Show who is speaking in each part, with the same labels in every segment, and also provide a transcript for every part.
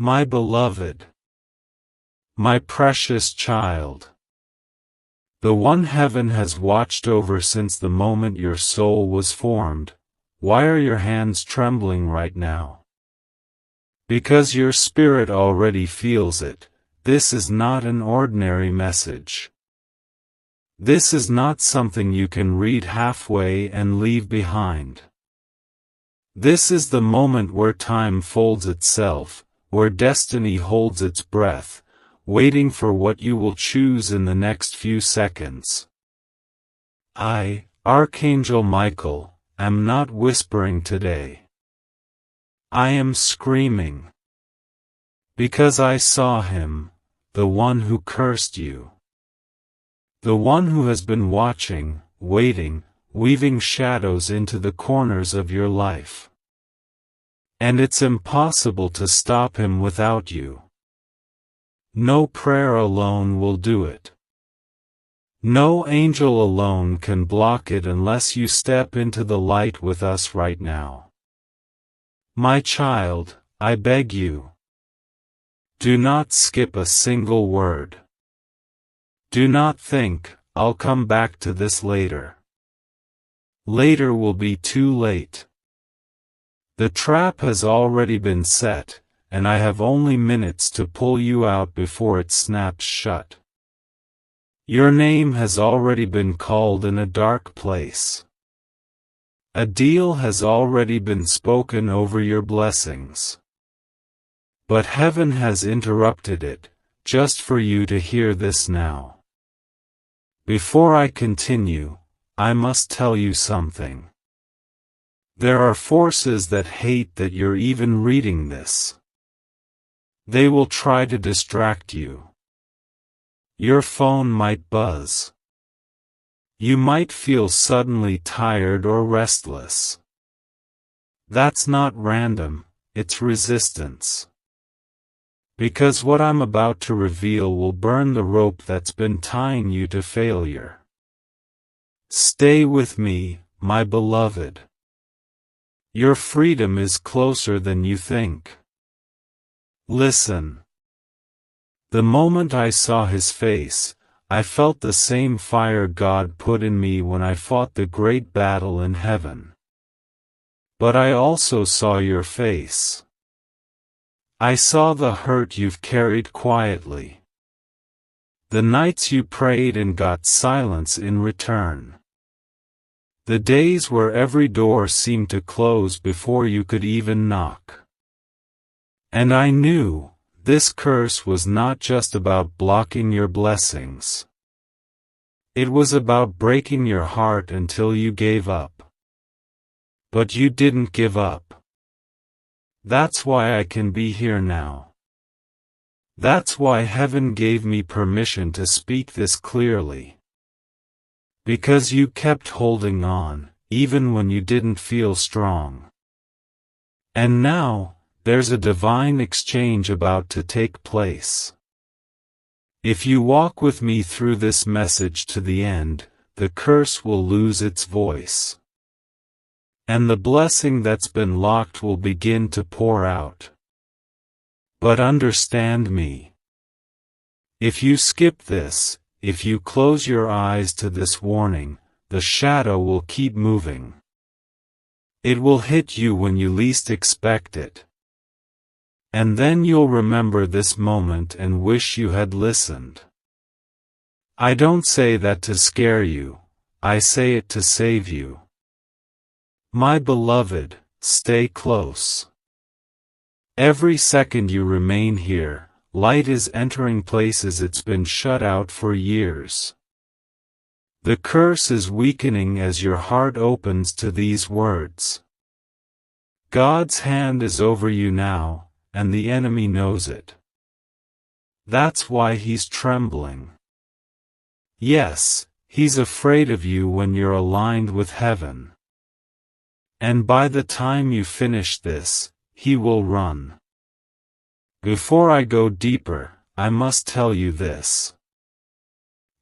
Speaker 1: My beloved, my precious child, the one heaven has watched over since the moment your soul was formed. Why are your hands trembling right now? Because your spirit already feels it. This is not an ordinary message. This is not something you can read halfway and leave behind. This is the moment where time folds itself, where destiny holds its breath, waiting for what you will choose in the next few seconds. I, Archangel Michael, am not whispering today. I am screaming. Because I saw him, the one who cursed you. The one who has been watching, waiting, weaving shadows into the corners of your life. And it's impossible to stop him without you. No prayer alone will do it. No angel alone can block it unless you step into the light with us right now. My child, I beg you. Do not skip a single word. Do not think, I'll come back to this later. Later will be too late. The trap has already been set, and I have only minutes to pull you out before it snaps shut. Your name has already been called in a dark place. A deal has already been spoken over your blessings. But heaven has interrupted it, just for you to hear this now. Before I continue, I must tell you something. There are forces that hate that you're even reading this. They will try to distract you. Your phone might buzz. You might feel suddenly tired or restless. That's not random, it's resistance. Because what I'm about to reveal will burn the rope that's been tying you to failure. Stay with me, my beloved. Your freedom is closer than you think. Listen. The moment I saw his face, I felt the same fire God put in me when I fought the great battle in heaven. But I also saw your face. I saw the hurt you've carried quietly. The nights you prayed and got silence in return. The days where every door seemed to close before you could even knock. And I knew, this curse was not just about blocking your blessings. It was about breaking your heart until you gave up. But you didn't give up. That's why I can be here now. That's why heaven gave me permission to speak this clearly. Because you kept holding on, even when you didn't feel strong. And now, there's a divine exchange about to take place. If you walk with me through this message to the end, the curse will lose its voice. And the blessing that's been locked will begin to pour out. But understand me. If you skip this, if you close your eyes to this warning, the shadow will keep moving. It will hit you when you least expect it. And then you'll remember this moment and wish you had listened. I don't say that to scare you, I say it to save you. My beloved, stay close. Every second you remain here, light is entering places it's been shut out for years. The curse is weakening as your heart opens to these words. God's hand is over you now, and the enemy knows it. That's why he's trembling. Yes, he's afraid of you when you're aligned with heaven. And by the time you finish this, he will run. Before I go deeper, I must tell you this.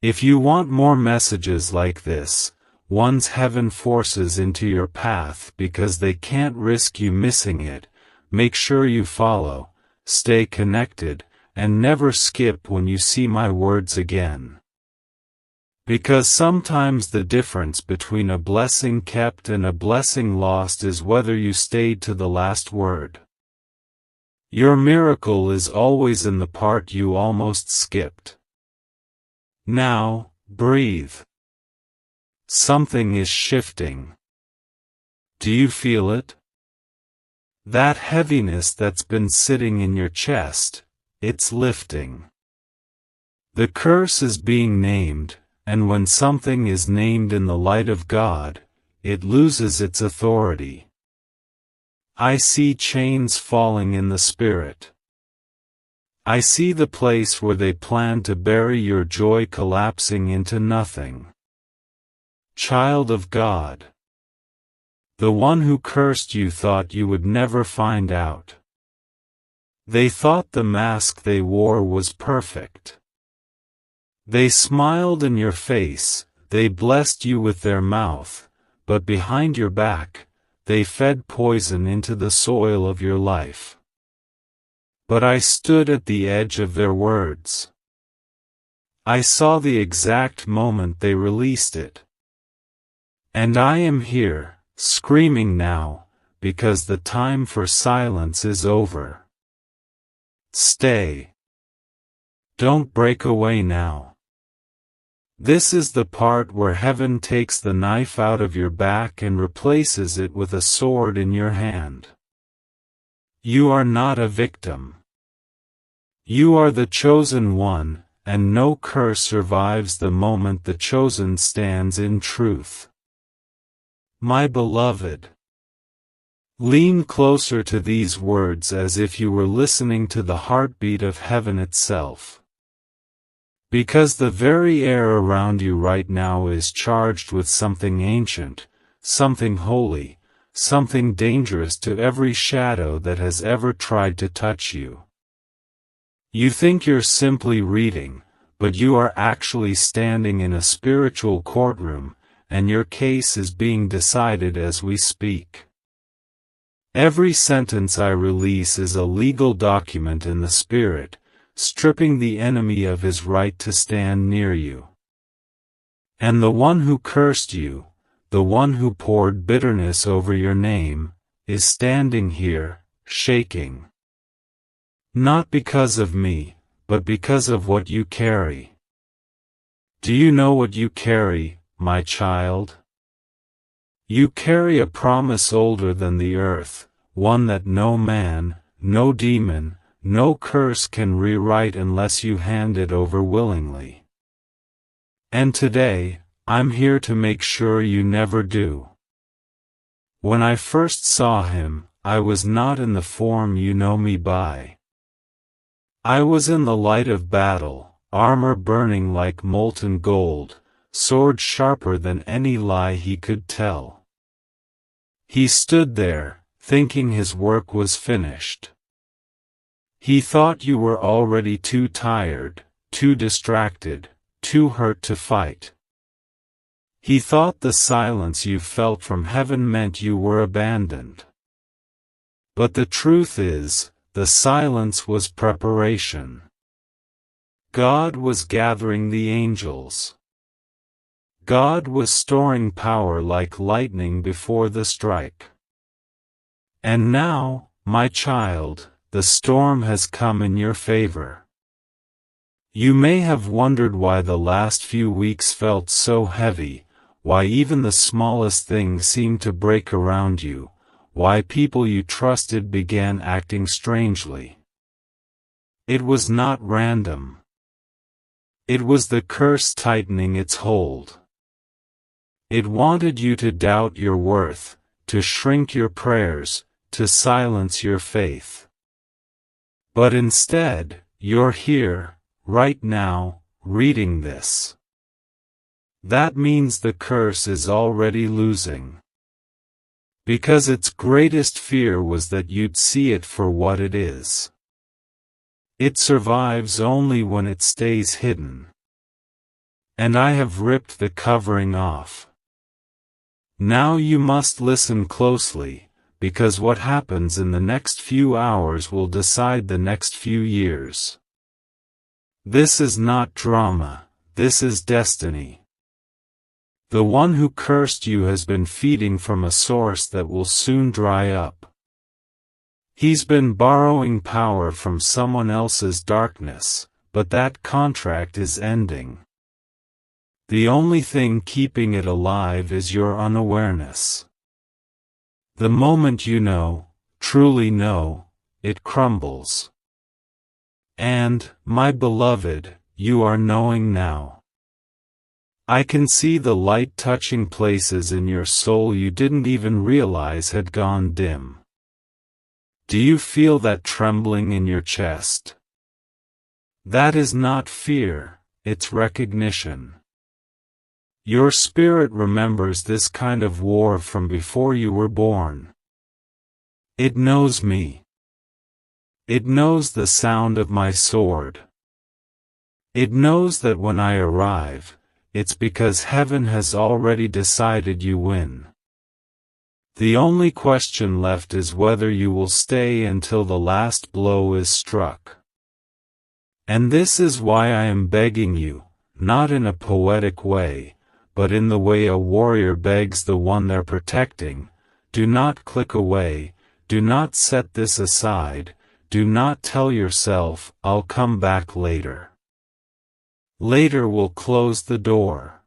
Speaker 1: If you want more messages like this, one's heaven forces into your path because they can't risk you missing it, make sure you follow, stay connected, and never skip when you see my words again. Because sometimes the difference between a blessing kept and a blessing lost is whether you stayed to the last word. Your miracle is always in the part you almost skipped. Now, breathe. Something is shifting. Do you feel it? That heaviness that's been sitting in your chest, it's lifting. The curse is being named, and when something is named in the light of God, it loses its authority. I see chains falling in the spirit. I see the place where they plan to bury your joy collapsing into nothing. Child of God. The one who cursed you thought you would never find out. They thought the mask they wore was perfect. They smiled in your face, they blessed you with their mouth, but behind your back, they fed poison into the soil of your life. But I stood at the edge of their words. I saw the exact moment they released it. And I am here, screaming now, because the time for silence is over. Stay. Don't break away now. This is the part where heaven takes the knife out of your back and replaces it with a sword in your hand. You are not a victim. You are the chosen one, and no curse survives the moment the chosen stands in truth. My beloved, lean closer to these words as if you were listening to the heartbeat of heaven itself. Because the very air around you right now is charged with something ancient, something holy, something dangerous to every shadow that has ever tried to touch you. You think you're simply reading, but you are actually standing in a spiritual courtroom, and your case is being decided as we speak. Every sentence I release is a legal document in the spirit, stripping the enemy of his right to stand near you. And the one who cursed you, the one who poured bitterness over your name, is standing here, shaking. Not because of me, but because of what you carry. Do you know what you carry, my child? You carry a promise older than the earth, one that no man, no demon, no curse can rewrite unless you hand it over willingly. And today, I'm here to make sure you never do. When I first saw him, I was not in the form you know me by. I was in the light of battle, armor burning like molten gold, sword sharper than any lie he could tell. He stood there, thinking his work was finished. He thought you were already too tired, too distracted, too hurt to fight. He thought the silence you felt from heaven meant you were abandoned. But the truth is, the silence was preparation. God was gathering the angels. God was storing power like lightning before the strike. And now, my child, the storm has come in your favor. You may have wondered why the last few weeks felt so heavy, why even the smallest things seemed to break around you, why people you trusted began acting strangely. It was not random. It was the curse tightening its hold. It wanted you to doubt your worth, to shrink your prayers, to silence your faith. But instead, you're here, right now, reading this. That means the curse is already losing. Because its greatest fear was that you'd see it for what it is. It survives only when it stays hidden. And I have ripped the covering off. Now you must listen closely, because what happens in the next few hours will decide the next few years. This is not drama, this is destiny. The one who cursed you has been feeding from a source that will soon dry up. He's been borrowing power from someone else's darkness, but that contract is ending. The only thing keeping it alive is your unawareness. The moment you know, truly know, it crumbles. And, my beloved, you are knowing now. I can see the light touching places in your soul you didn't even realize had gone dim. Do you feel that trembling in your chest? That is not fear, it's recognition. Your spirit remembers this kind of war from before you were born. It knows me. It knows the sound of my sword. It knows that when I arrive, it's because heaven has already decided you win. The only question left is whether you will stay until the last blow is struck. And this is why I am begging you, not in a poetic way, but in the way a warrior begs the one they're protecting, do not click away, do not set this aside, do not tell yourself, I'll come back later. Later will close the door.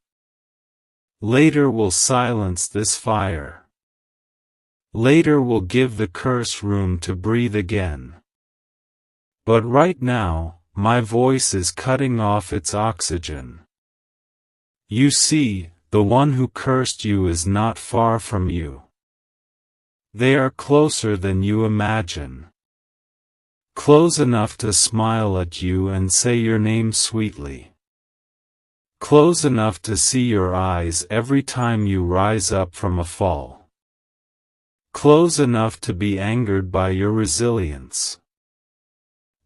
Speaker 1: Later will silence this fire. Later will give the curse room to breathe again. But right now, my voice is cutting off its oxygen. You see, the one who cursed you is not far from you. They are closer than you imagine. Close enough to smile at you and say your name sweetly. Close enough to see your eyes every time you rise up from a fall. Close enough to be angered by your resilience.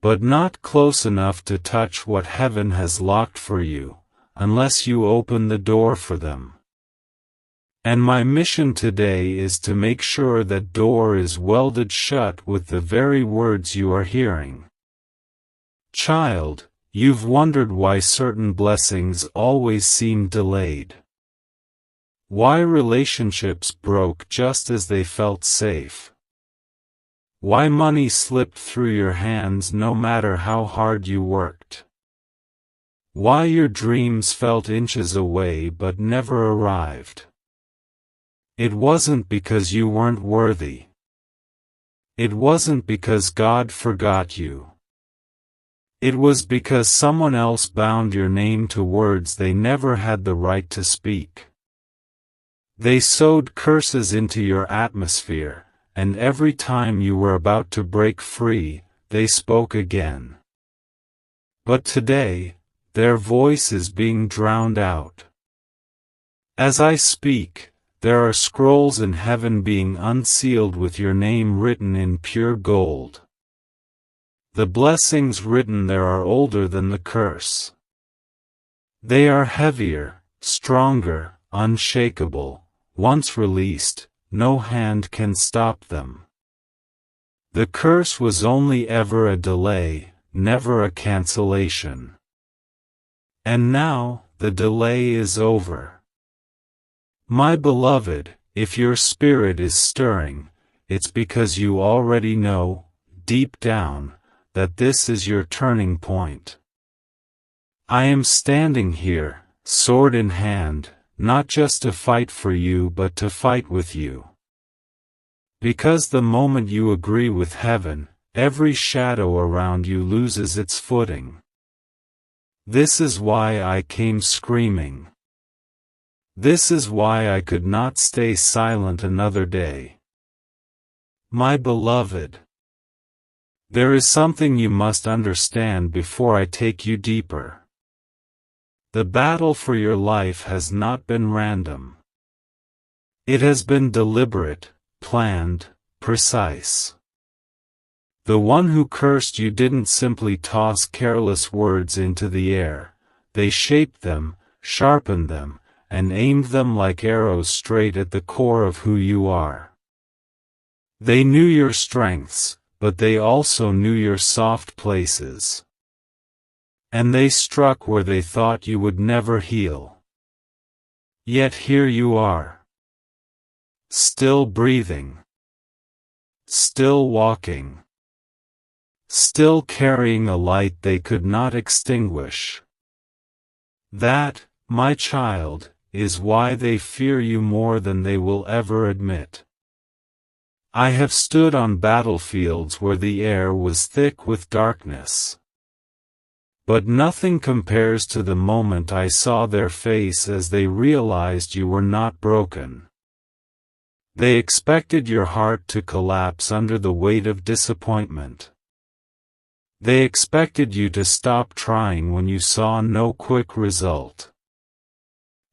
Speaker 1: But not close enough to touch what heaven has locked for you, unless you open the door for them. And my mission today is to make sure that door is welded shut with the very words you are hearing. Child, you've wondered why certain blessings always seem delayed. Why relationships broke just as they felt safe. Why money slipped through your hands no matter how hard you worked. Why your dreams felt inches away but never arrived. It wasn't because you weren't worthy. It wasn't because God forgot you. It was because someone else bound your name to words they never had the right to speak. They sowed curses into your atmosphere, and every time you were about to break free, they spoke again. But today, their voice is being drowned out. As I speak, there are scrolls in heaven being unsealed with your name written in pure gold. The blessings written there are older than the curse. They are heavier, stronger, unshakable. Once released, no hand can stop them. The curse was only ever a delay, never a cancellation. And now, the delay is over. My beloved, if your spirit is stirring, it's because you already know, deep down, that this is your turning point. I am standing here, sword in hand, not just to fight for you but to fight with you. Because the moment you agree with heaven, every shadow around you loses its footing. This is why I came screaming. This is why I could not stay silent another day. My beloved, there is something you must understand before I take you deeper. The battle for your life has not been random. It has been deliberate, planned, precise. The one who cursed you didn't simply toss careless words into the air, they shaped them, sharpened them, and aimed them like arrows straight at the core of who you are. They knew your strengths, but they also knew your soft places. And they struck where they thought you would never heal. Yet here you are. Still breathing. Still walking. Still carrying a light they could not extinguish. That, my child, is why they fear you more than they will ever admit. I have stood on battlefields where the air was thick with darkness. But nothing compares to the moment I saw their face as they realized you were not broken. They expected your heart to collapse under the weight of disappointment. They expected you to stop trying when you saw no quick result.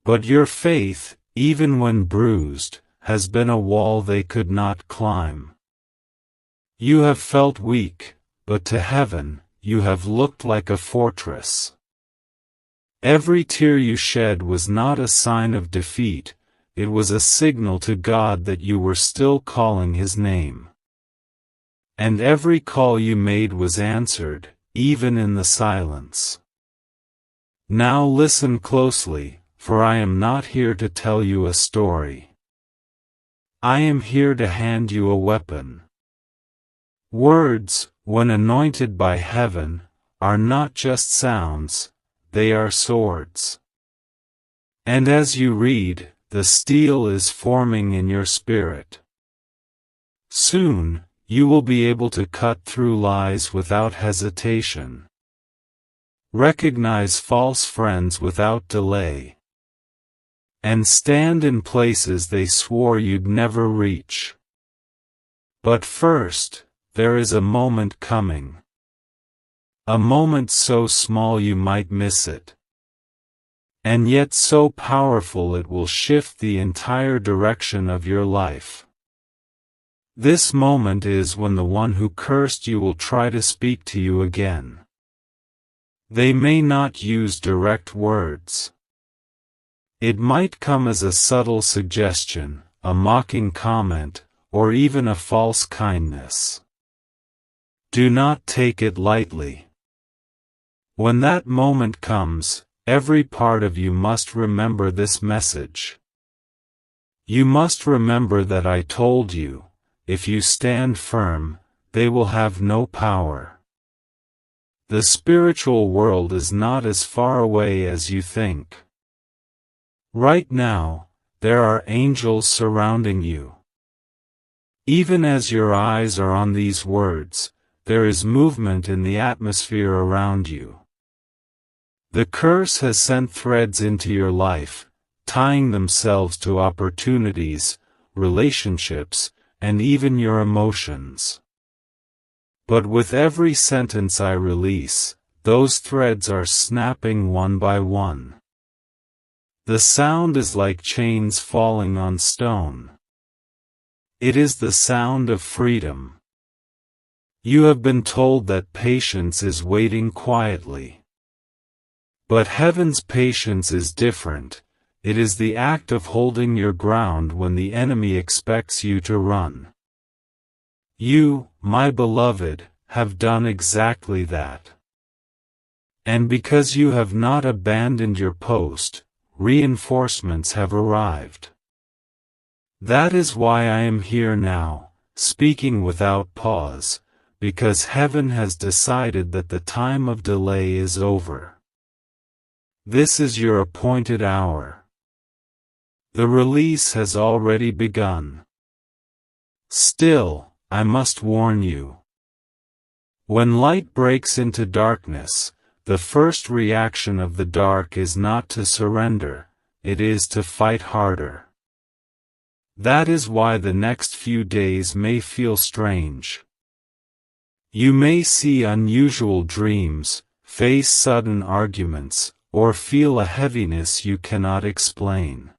Speaker 1: But your faith, even when bruised, has been a wall they could not climb. You have felt weak, but to heaven, you have looked like a fortress. Every tear you shed was not a sign of defeat, it was a signal to God that you were still calling His name. And every call you made was answered, even in the silence. Now listen closely, for I am not here to tell you a story. I am here to hand you a weapon. Words, when anointed by heaven, are not just sounds, they are swords. And as you read, the steel is forming in your spirit. Soon, you will be able to cut through lies without hesitation. Recognize false friends without delay. And stand in places they swore you'd never reach. But first, there is a moment coming. A moment so small you might miss it. And yet so powerful it will shift the entire direction of your life. This moment is when the one who cursed you will try to speak to you again. They may not use direct words. It might come as a subtle suggestion, a mocking comment, or even a false kindness. Do not take it lightly. When that moment comes, every part of you must remember this message. You must remember that I told you, if you stand firm, they will have no power. The spiritual world is not as far away as you think. Right now, there are angels surrounding you. Even as your eyes are on these words, there is movement in the atmosphere around you. The curse has sent threads into your life, tying themselves to opportunities, relationships, and even your emotions. But with every sentence I release, those threads are snapping one by one. The sound is like chains falling on stone. It is the sound of freedom. You have been told that patience is waiting quietly. But heaven's patience is different. It is the act of holding your ground when the enemy expects you to run. You, my beloved, have done exactly that. And because you have not abandoned your post, reinforcements have arrived. That is why I am here now, speaking without pause, because heaven has decided that the time of delay is over. This is your appointed hour. The release has already begun. Still, I must warn you. When light breaks into darkness, the first reaction of the dark is not to surrender, it is to fight harder. That is why the next few days may feel strange. You may see unusual dreams, face sudden arguments, or feel a heaviness you cannot explain.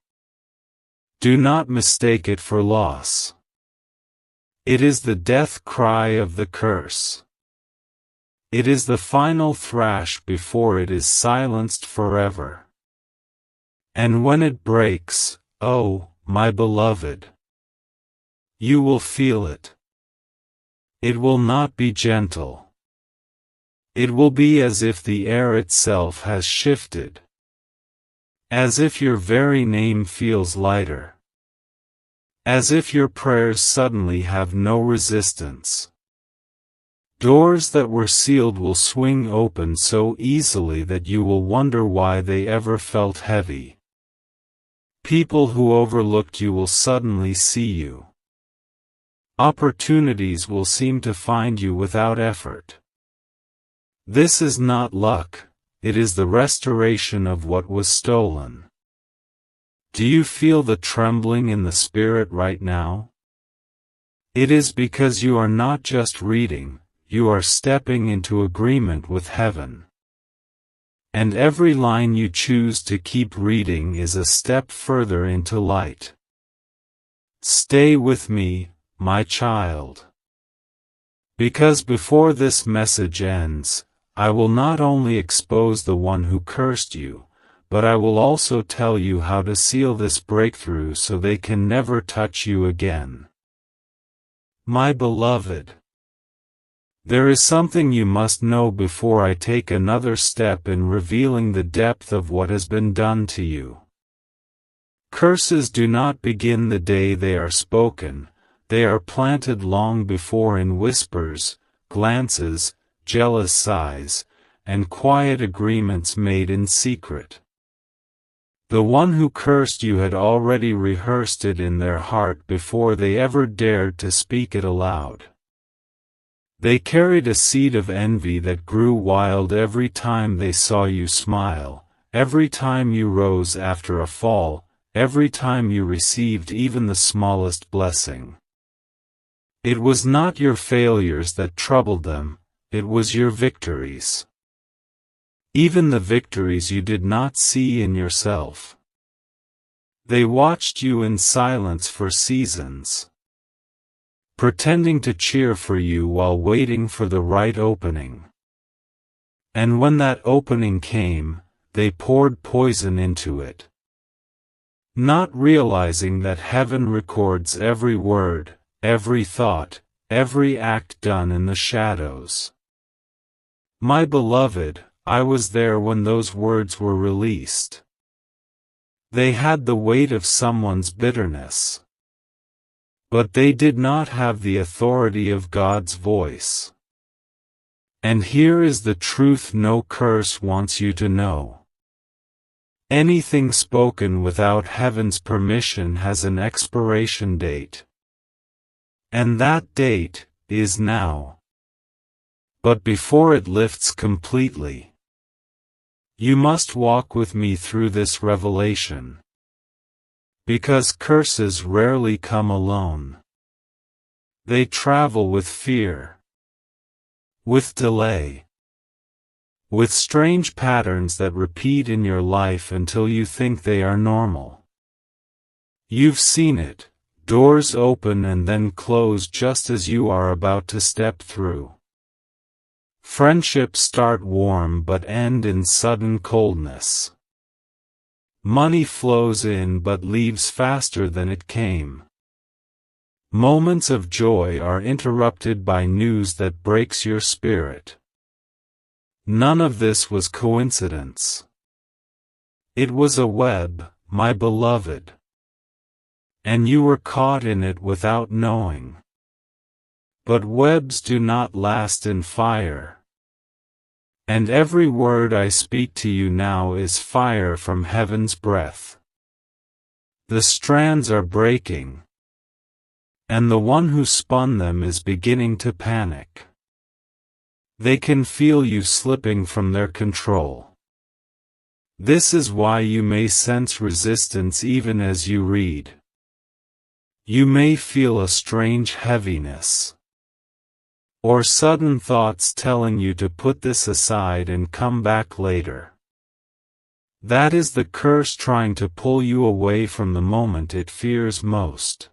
Speaker 1: Do not mistake it for loss. It is the death cry of the curse. It is the final thrash before it is silenced forever. And when it breaks, oh, my beloved, You will feel it. It will not be gentle. It will be as if the air itself has shifted. As if your very name feels lighter. As if your prayers suddenly have no resistance. Doors that were sealed will swing open so easily that you will wonder why they ever felt heavy. People who overlooked you will suddenly see you. Opportunities will seem to find you without effort. This is not luck, it is the restoration of what was stolen. Do you feel the trembling in the spirit right now? It is because you are not just reading, you are stepping into agreement with heaven. And every line you choose to keep reading is a step further into light. Stay with me, my child. Because before this message ends, I will not only expose the one who cursed you, but I will also tell you how to seal this breakthrough so they can never touch you again. My beloved, there is something you must know before I take another step in revealing the depth of what has been done to you. Curses do not begin the day they are spoken, they are planted long before in whispers, glances, jealous sighs, and quiet agreements made in secret. The one who cursed you had already rehearsed it in their heart before they ever dared to speak it aloud. They carried a seed of envy that grew wild every time they saw you smile, every time you rose after a fall, every time you received even the smallest blessing. It was not your failures that troubled them, it was your victories. Even the victories you did not see in yourself. They watched you in silence for seasons, pretending to cheer for you while waiting for the right opening. And when that opening came, they poured poison into it. Not realizing that heaven records every word, every thought, every act done in the shadows. My beloved, I was there when those words were released. They had the weight of someone's bitterness. But they did not have the authority of God's voice. And here is the truth no curse wants you to know. Anything spoken without heaven's permission has an expiration date. And that date is now. But before it lifts completely, you must walk with me through this revelation. Because curses rarely come alone. They travel with fear, with delay, with strange patterns that repeat in your life until you think they are normal. You've seen it, doors open and then close just as you are about to step through. Friendships start warm but end in sudden coldness. Money flows in but leaves faster than it came. Moments of joy are interrupted by news that breaks your spirit. None of this was coincidence. It was a web, my beloved. And you were caught in it without knowing. But webs do not last in fire. And every word I speak to you now is fire from heaven's breath. The strands are breaking. And the one who spun them is beginning to panic. They can feel you slipping from their control. This is why you may sense resistance even as you read. You may feel a strange heaviness. Or sudden thoughts telling you to put this aside and come back later. That is the curse trying to pull you away from the moment it fears most.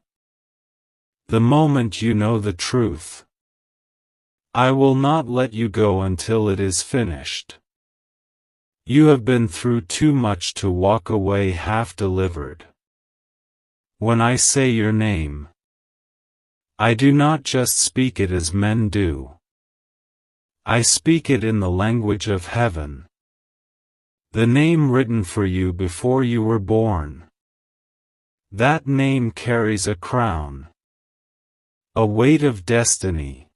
Speaker 1: The moment you know the truth. I will not let you go until it is finished. You have been through too much to walk away half delivered. When I say your name, I do not just speak it as men do. I speak it in the language of heaven. The name written for you before you were born. That name carries a crown, a weight of destiny,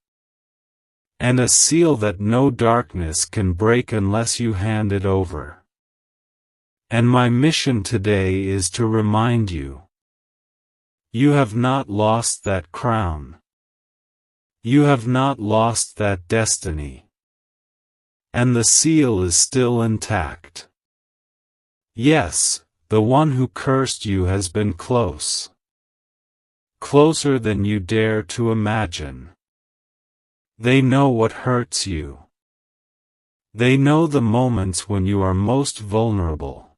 Speaker 1: and a seal that no darkness can break unless you hand it over. And my mission today is to remind you. You have not lost that crown. You have not lost that destiny. And the seal is still intact. Yes, the one who cursed you has been close. Closer than you dare to imagine. They know what hurts you. They know the moments when you are most vulnerable.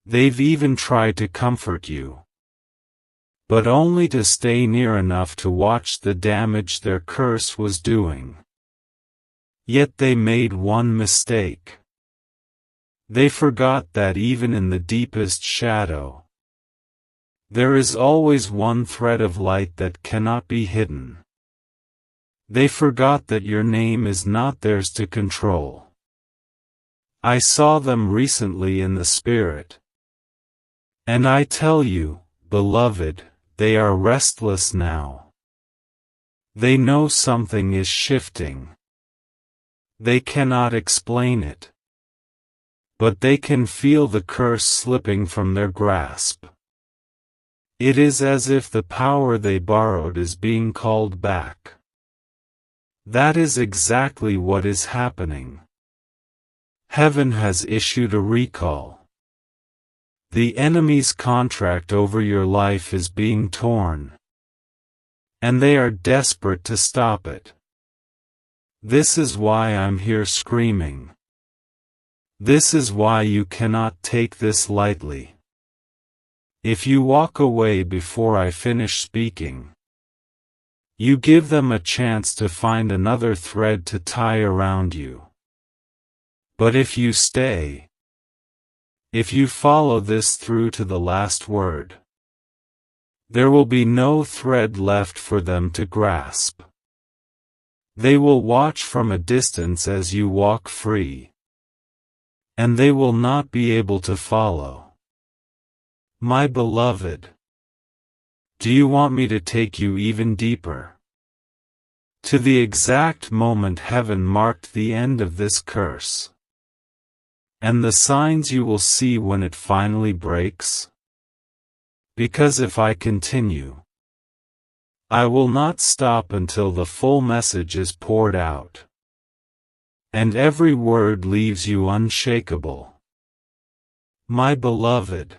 Speaker 1: They've even tried to comfort you, but only to stay near enough to watch the damage their curse was doing. Yet they made one mistake. They forgot that even in the deepest shadow, there is always one thread of light that cannot be hidden. They forgot that your name is not theirs to control. I saw them recently in the spirit. And I tell you, beloved, they are restless now. They know something is shifting. They cannot explain it. But they can feel the curse slipping from their grasp. It is as if the power they borrowed is being called back. That is exactly what is happening. Heaven has issued a recall. The enemy's contract over your life is being torn. And they are desperate to stop it. This is why I'm here screaming. This is why you cannot take this lightly. If you walk away before I finish speaking, you give them a chance to find another thread to tie around you. But if you stay, if you follow this through to the last word, there will be no thread left for them to grasp. They will watch from a distance as you walk free. And they will not be able to follow. My beloved, do you want me to take you even deeper? To the exact moment heaven marked the end of this curse. And the signs you will see when it finally breaks? Because if I continue, I will not stop until the full message is poured out. And every word leaves you unshakable. My beloved,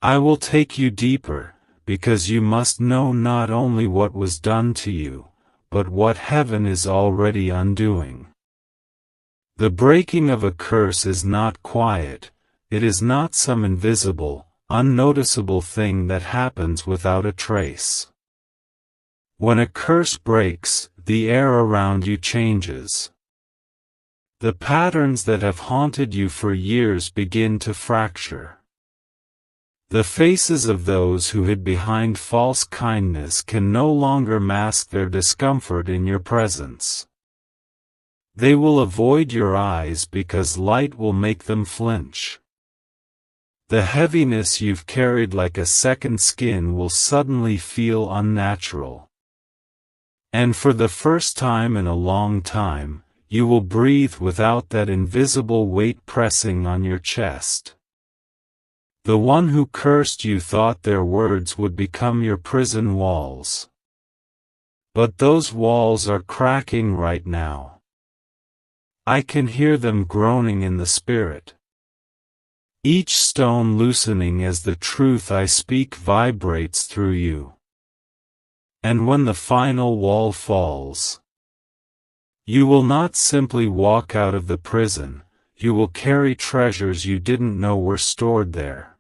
Speaker 1: I will take you deeper, because you must know not only what was done to you, but what heaven is already undoing. The breaking of a curse is not quiet, it is not some invisible, unnoticeable thing that happens without a trace. When a curse breaks, the air around you changes. The patterns that have haunted you for years begin to fracture. The faces of those who hid behind false kindness can no longer mask their discomfort in your presence. They will avoid your eyes because light will make them flinch. The heaviness you've carried like a second skin will suddenly feel unnatural. And for the first time in a long time, you will breathe without that invisible weight pressing on your chest. The one who cursed you thought their words would become your prison walls. But those walls are cracking right now. I can hear them groaning in the spirit. Each stone loosening as the truth I speak vibrates through you. And when the final wall falls, you will not simply walk out of the prison, you will carry treasures you didn't know were stored there.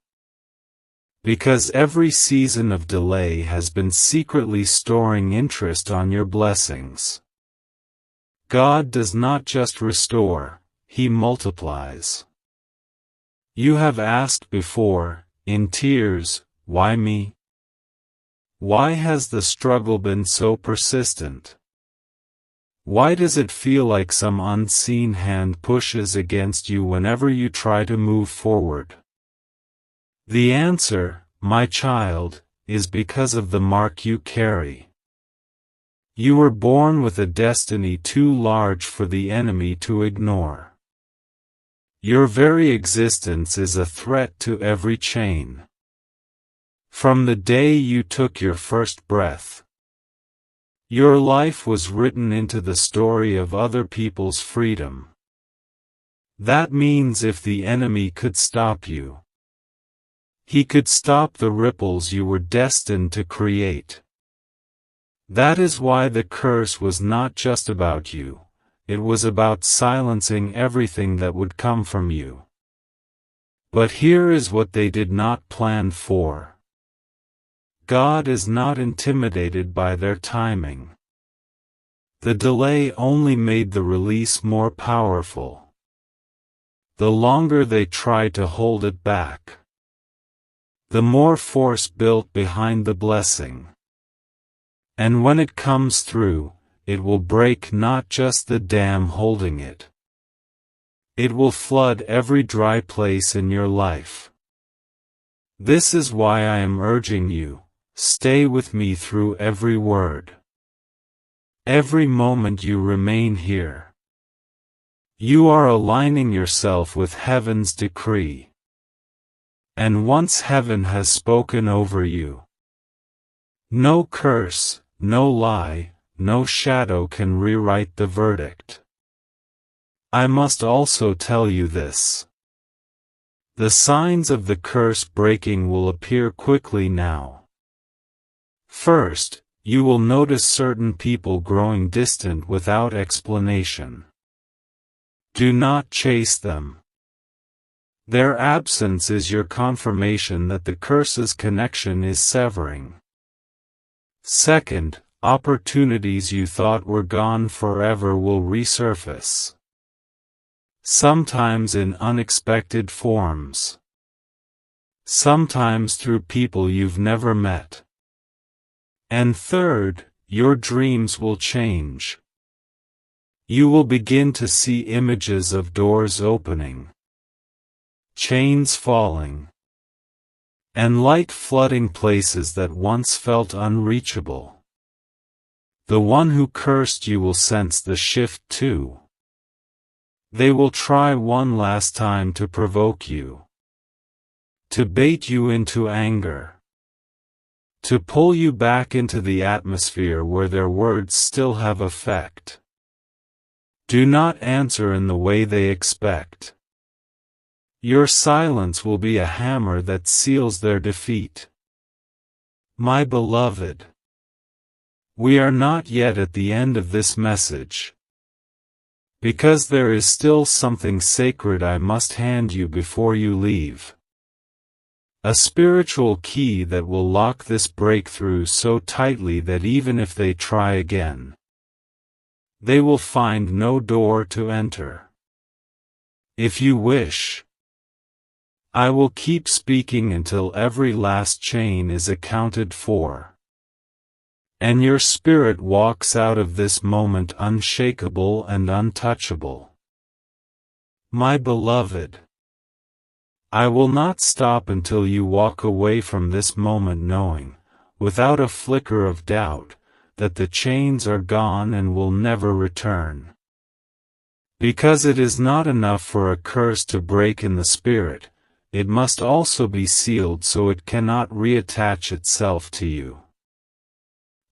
Speaker 1: Because every season of delay has been secretly storing interest on your blessings. God does not just restore, He multiplies. You have asked before, in tears, why me? Why has the struggle been so persistent? Why does it feel like some unseen hand pushes against you whenever you try to move forward? The answer, my child, is because of the mark you carry. You were born with a destiny too large for the enemy to ignore. Your very existence is a threat to every chain. From the day you took your first breath, your life was written into the story of other people's freedom. That means if the enemy could stop you, he could stop the ripples you were destined to create. That is why the curse was not just about you, it was about silencing everything that would come from you. But here is what they did not plan for. God is not intimidated by their timing. The delay only made the release more powerful. The longer they tried to hold it back, the more force built behind the blessing. And when it comes through, it will break not just the dam holding it. It will flood every dry place in your life. This is why I am urging you, stay with me through every word. Every moment you remain here, you are aligning yourself with heaven's decree. And once heaven has spoken over you, no curse, no lie, no shadow can rewrite the verdict. I must also tell you this. The signs of the curse breaking will appear quickly now. First, you will notice certain people growing distant without explanation. Do not chase them. Their absence is your confirmation that the curse's connection is severing. Second, opportunities you thought were gone forever will resurface. Sometimes in unexpected forms. Sometimes through people you've never met. And third, your dreams will change. You will begin to see images of doors opening, chains falling, and light flooding places that once felt unreachable. The one who cursed you will sense the shift too. They will try one last time to provoke you, to bait you into anger, to pull you back into the atmosphere where their words still have effect. Do not answer in the way they expect. Your silence will be a hammer that seals their defeat. My beloved, we are not yet at the end of this message, because there is still something sacred I must hand you before you leave. A spiritual key that will lock this breakthrough so tightly that even if they try again, they will find no door to enter. If you wish, I will keep speaking until every last chain is accounted for, and your spirit walks out of this moment unshakable and untouchable. My beloved, I will not stop until you walk away from this moment knowing, without a flicker of doubt, that the chains are gone and will never return. Because it is not enough for a curse to break in the spirit, it must also be sealed so it cannot reattach itself to you.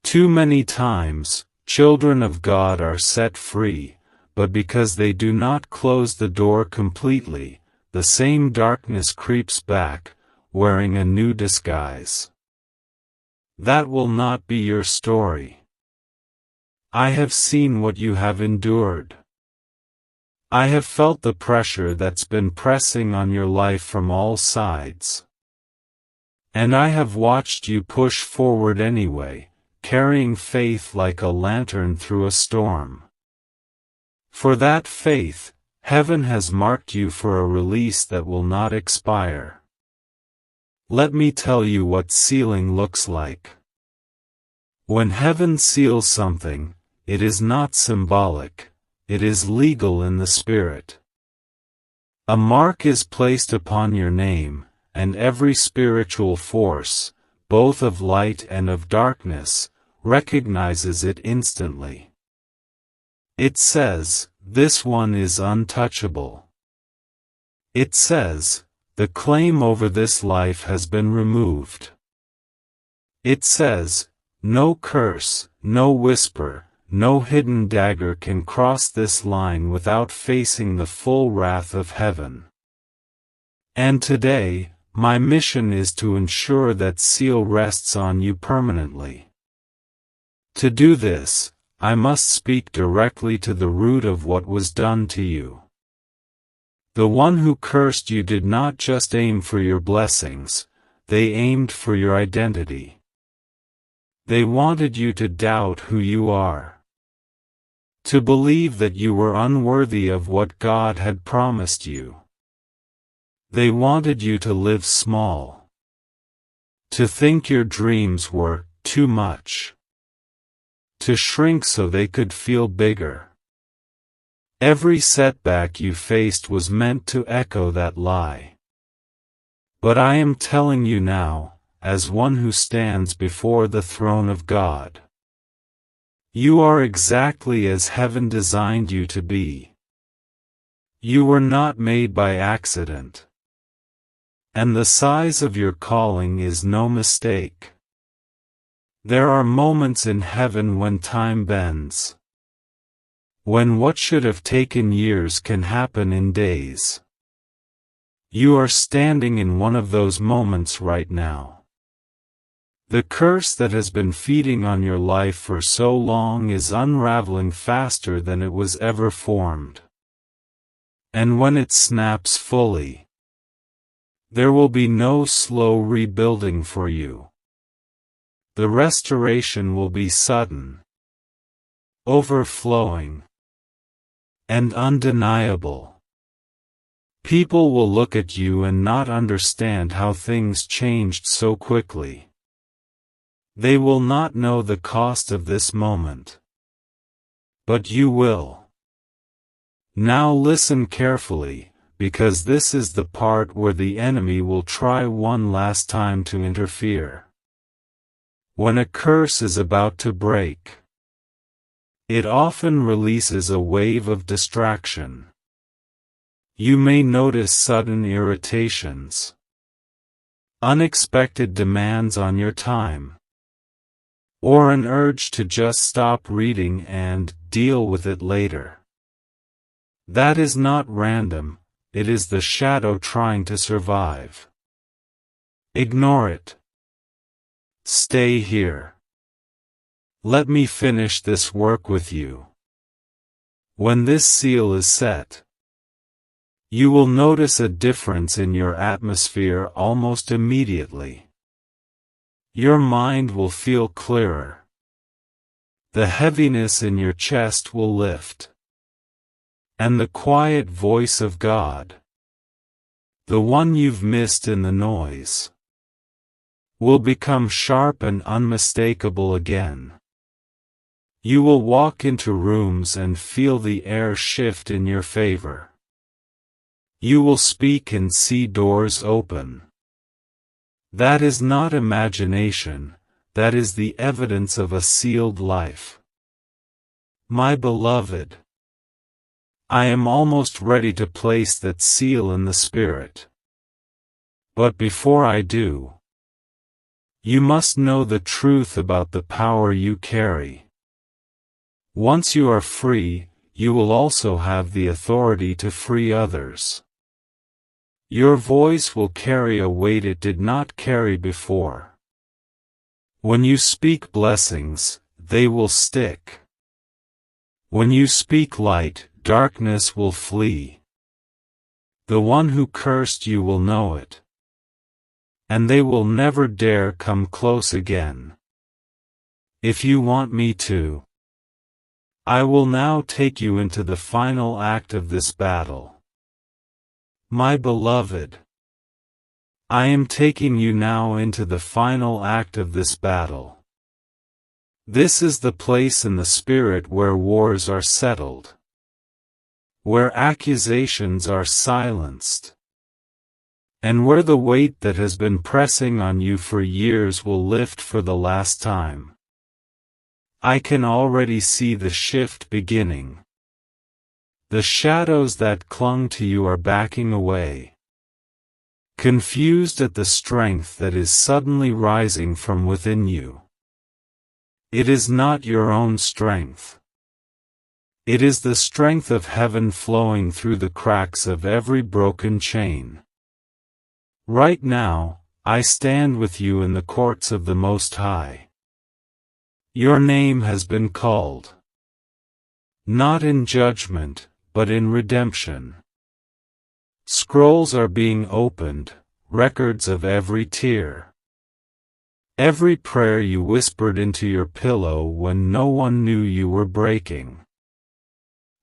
Speaker 1: Too many times, children of God are set free, but because they do not close the door completely, the same darkness creeps back, wearing a new disguise. That will not be your story. I have seen what you have endured. I have felt the pressure that's been pressing on your life from all sides. And I have watched you push forward anyway, carrying faith like a lantern through a storm. For that faith, heaven has marked you for a release that will not expire. Let me tell you what sealing looks like. When heaven seals something, it is not symbolic, it is legal in the spirit. A mark is placed upon your name, and every spiritual force, both of light and of darkness, recognizes it instantly. It says, "This one is untouchable." It says, "The claim over this life has been removed." It says, "No curse, no whisper, no hidden dagger can cross this line without facing the full wrath of heaven." And today, my mission is to ensure that seal rests on you permanently. To do this, I must speak directly to the root of what was done to you. The one who cursed you did not just aim for your blessings, they aimed for your identity. They wanted you to doubt who you are. To believe that you were unworthy of what God had promised you. They wanted you to live small. To think your dreams were too much. To shrink so they could feel bigger. Every setback you faced was meant to echo that lie. But I am telling you now, as one who stands before the throne of God. You are exactly as heaven designed you to be. You were not made by accident. And the size of your calling is no mistake. There are moments in heaven when time bends. When what should have taken years can happen in days. You are standing in one of those moments right now. The curse that has been feeding on your life for so long is unraveling faster than it was ever formed. And when it snaps fully, there will be no slow rebuilding for you. The restoration will be sudden, overflowing, and undeniable. People will look at you and not understand how things changed so quickly. They will not know the cost of this moment. But you will. Now listen carefully, because this is the part where the enemy will try one last time to interfere. When a curse is about to break, it often releases a wave of distraction. You may notice sudden irritations, unexpected demands on your time, or an urge to just stop reading and deal with it later. That is not random, it is the shadow trying to survive. Ignore it. Stay here. Let me finish this work with you. When this seal is set, you will notice a difference in your atmosphere almost immediately. Your mind will feel clearer. The heaviness in your chest will lift. And the quiet voice of God, the one you've missed in the noise, will become sharp and unmistakable again. You will walk into rooms and feel the air shift in your favor. You will speak and see doors open. That is not imagination, that is the evidence of a sealed life. My beloved, I am almost ready to place that seal in the Spirit. But before I do, you must know the truth about the power you carry. Once you are free, you will also have the authority to free others. Your voice will carry a weight it did not carry before. When you speak blessings, they will stick. When you speak light, darkness will flee. The one who cursed you will know it. And they will never dare come close again. If you want me to, I will now take you into the final act of this battle. My beloved, I am taking you now into the final act of this battle. This is the place in the spirit where wars are settled, where accusations are silenced, and where the weight that has been pressing on you for years will lift for the last time. I can already see the shift beginning. The shadows that clung to you are backing away, confused at the strength that is suddenly rising from within you. It is not your own strength. It is the strength of heaven flowing through the cracks of every broken chain. Right now, I stand with you in the courts of the Most High. Your name has been called. Not in judgment, but in redemption. Scrolls are being opened, records of every tear. Every prayer you whispered into your pillow when no one knew you were breaking.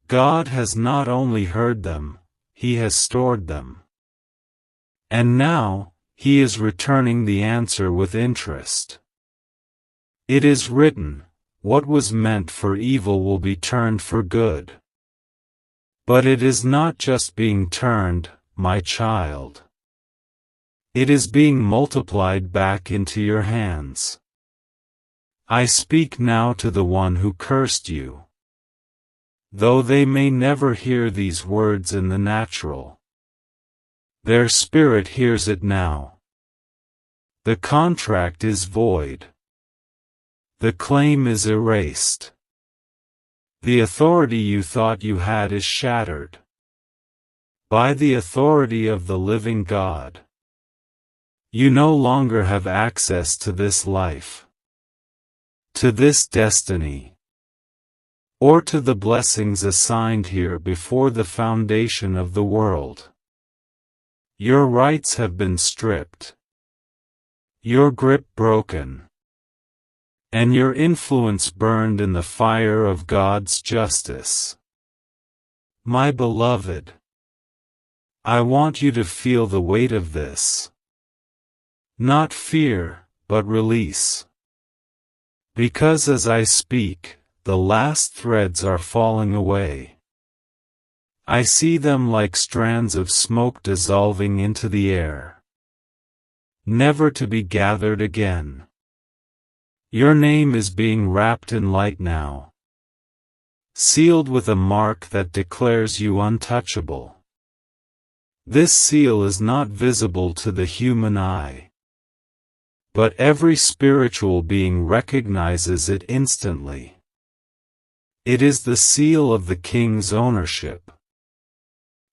Speaker 1: God has not only heard them, He has stored them. And now, He is returning the answer with interest. It is written, what was meant for evil will be turned for good. But it is not just being turned, my child. It is being multiplied back into your hands. I speak now to the one who cursed you. Though they may never hear these words in the natural, their spirit hears it now. The contract is void. The claim is erased. The authority you thought you had is shattered. By the authority of the living God, you no longer have access to this life, to this destiny, or to the blessings assigned here before the foundation of the world. Your rights have been stripped, your grip broken, and your influence burned in the fire of God's justice. My beloved, I want you to feel the weight of this. Not fear, but release. Because as I speak, the last threads are falling away. I see them like strands of smoke dissolving into the air, never to be gathered again. Your name is being wrapped in light now, sealed with a mark that declares you untouchable. This seal is not visible to the human eye, but every spiritual being recognizes it instantly. It is the seal of the King's ownership.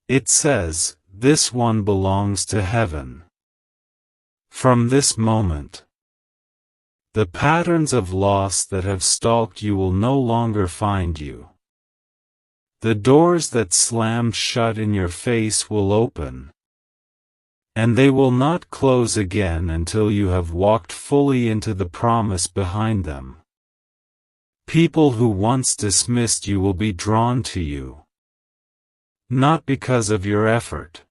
Speaker 1: It says, "This one belongs to heaven." From this moment, the patterns of loss that have stalked you will no longer find you. The doors that slammed shut in your face will open, and they will not close again until you have walked fully into the promise behind them. People who once dismissed you will be drawn to you, not because of your effort,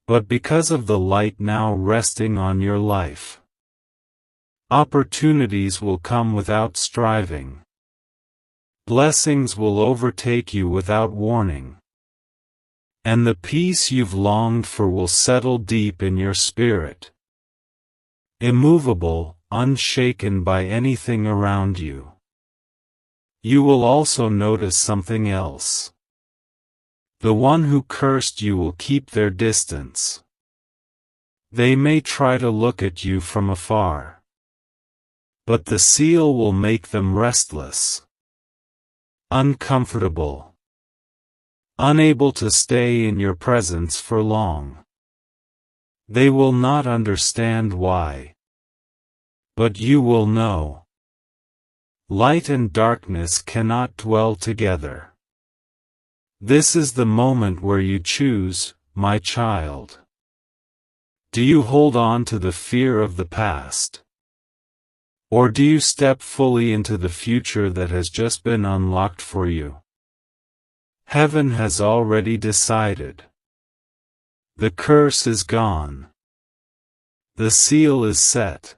Speaker 1: but because of the light now resting on your life. Opportunities will come without striving. Blessings will overtake you without warning. And the peace you've longed for will settle deep in your spirit, immovable, unshaken by anything around you. You will also notice something else. The one who cursed you will keep their distance. They may try to look at you from afar, but the seal will make them restless, uncomfortable, unable to stay in your presence for long. They will not understand why, but you will know. Light and darkness cannot dwell together. This is the moment where you choose, my child. Do you hold on to the fear of the past? Or do you step fully into the future that has just been unlocked for you? Heaven has already decided. The curse is gone. The seal is set.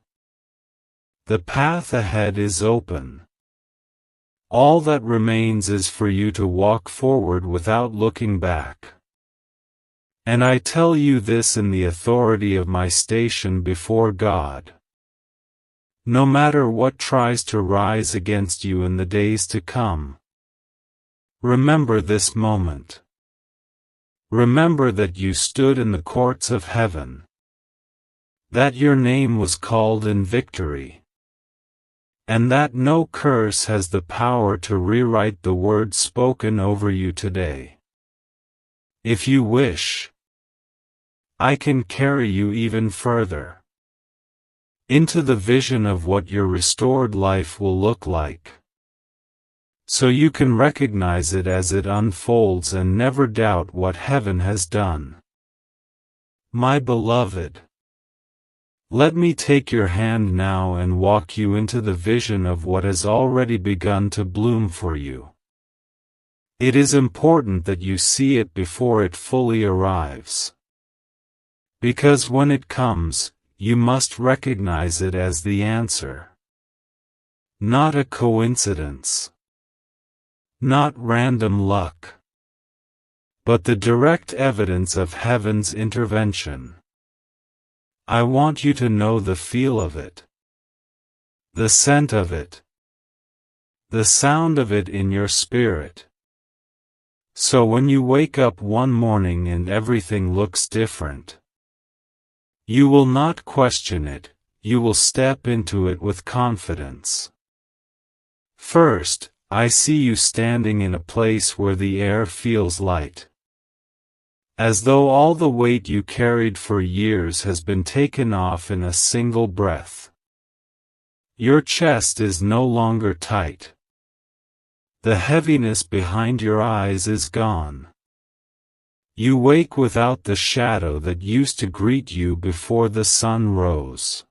Speaker 1: The path ahead is open. All that remains is for you to walk forward without looking back. And I tell you this in the authority of my station before God. No matter what tries to rise against you in the days to come, remember this moment. Remember that you stood in the courts of heaven, that your name was called in victory, and that no curse has the power to rewrite the words spoken over you today. If you wish, I can carry you even further, into the vision of what your restored life will look like, so you can recognize it as it unfolds and never doubt what heaven has done. My beloved, let me take your hand now and walk you into the vision of what has already begun to bloom for you. It is important that you see it before it fully arrives. Because when it comes, you must recognize it as the answer. Not a coincidence. Not random luck. But the direct evidence of heaven's intervention. I want you to know the feel of it, the scent of it, the sound of it in your spirit. So when you wake up one morning and everything looks different, you will not question it, you will step into it with confidence. First, I see you standing in a place where the air feels light, as though all the weight you carried for years has been taken off in a single breath. Your chest is no longer tight. The heaviness behind your eyes is gone. You wake without the shadow that used to greet you before the sun rose.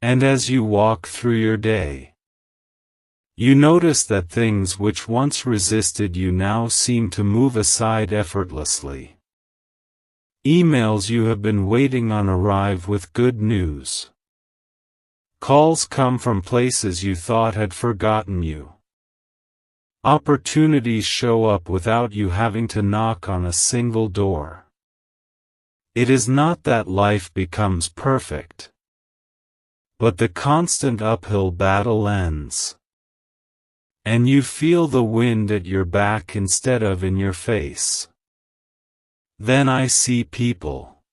Speaker 1: And as you walk through your day, you notice that things which once resisted you now seem to move aside effortlessly. Emails you have been waiting on arrive with good news. Calls come from places you thought had forgotten you. Opportunities show up without you having to knock on a single door. It is not that life becomes perfect, but the constant uphill battle ends. And you feel the wind at your back instead of in your face. Then I see people.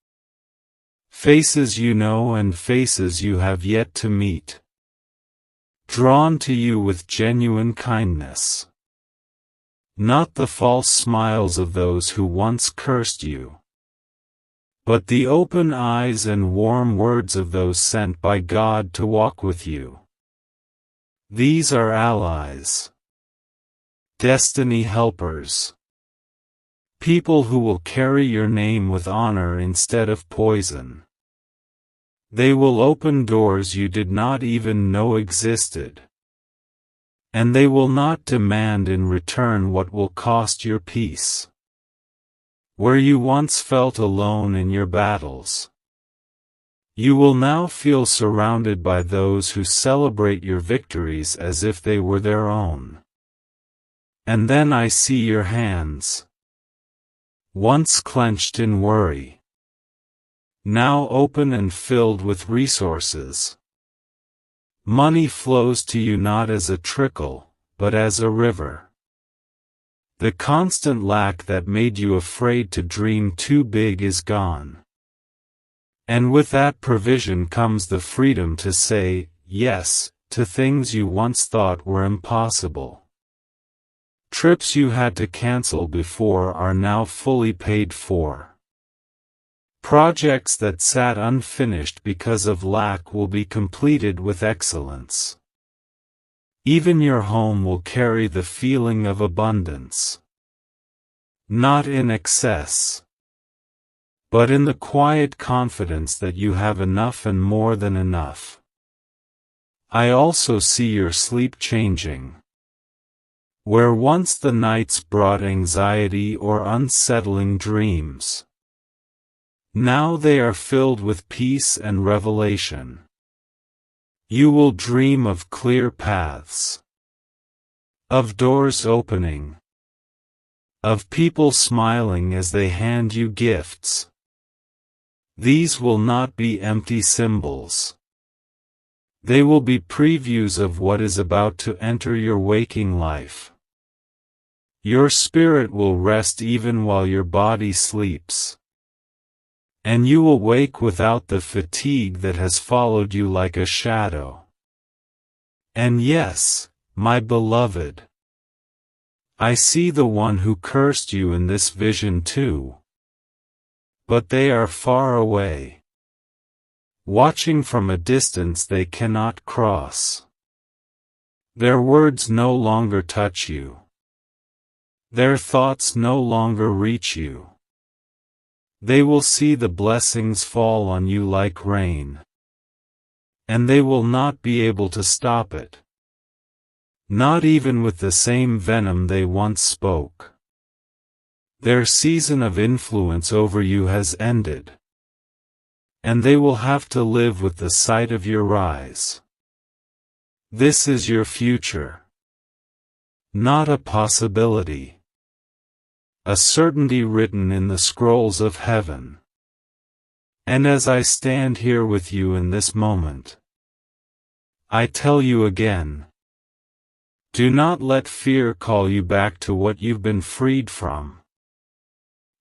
Speaker 1: Faces you know and faces you have yet to meet. Drawn to you with genuine kindness. Not the false smiles of those who once cursed you, but the open eyes and warm words of those sent by God to walk with you. These are allies. Destiny helpers. People who will carry your name with honor instead of poison. They will open doors you did not even know existed. And they will not demand in return what will cost your peace. Where you once felt alone in your battles, you will now feel surrounded by those who celebrate your victories as if they were their own. And then I see your hands, once clenched in worry, now open and filled with resources. Money flows to you not as a trickle, but as a river. The constant lack that made you afraid to dream too big is gone. And with that provision comes the freedom to say yes to things you once thought were impossible. Trips you had to cancel before are now fully paid for. Projects that sat unfinished because of lack will be completed with excellence. Even your home will carry the feeling of abundance. Not in excess, but in the quiet confidence that you have enough and more than enough. I also see your sleep changing. Where once the nights brought anxiety or unsettling dreams, now they are filled with peace and revelation. You will dream of clear paths, of doors opening, of people smiling as they hand you gifts. These will not be empty symbols. They will be previews of what is about to enter your waking life. Your spirit will rest even while your body sleeps. And you will wake without the fatigue that has followed you like a shadow. And yes, my beloved, I see the one who cursed you in this vision too. But they are far away. Watching from a distance they cannot cross. Their words no longer touch you. Their thoughts no longer reach you. They will see the blessings fall on you like rain. And they will not be able to stop it. Not even with the same venom they once spoke. Their season of influence over you has ended. And they will have to live with the sight of your rise. This is your future. Not a possibility. A certainty written in the scrolls of heaven. And as I stand here with you in this moment, I tell you again, do not let fear call you back to what you've been freed from.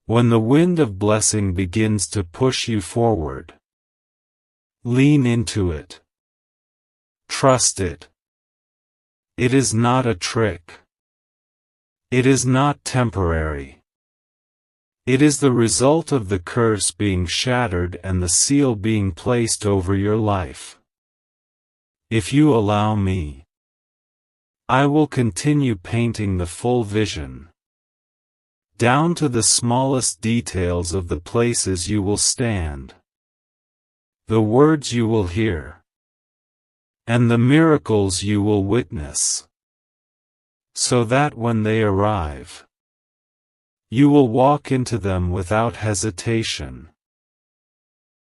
Speaker 1: When the wind of blessing begins to push you forward, lean into it. Trust it. It is not a trick. It is not temporary. It is the result of the curse being shattered and the seal being placed over your life. If you allow me, I will continue painting the full vision, down to the smallest details of the places you will stand, the words you will hear, and the miracles you will witness, so that when they arrive, you will walk into them without hesitation.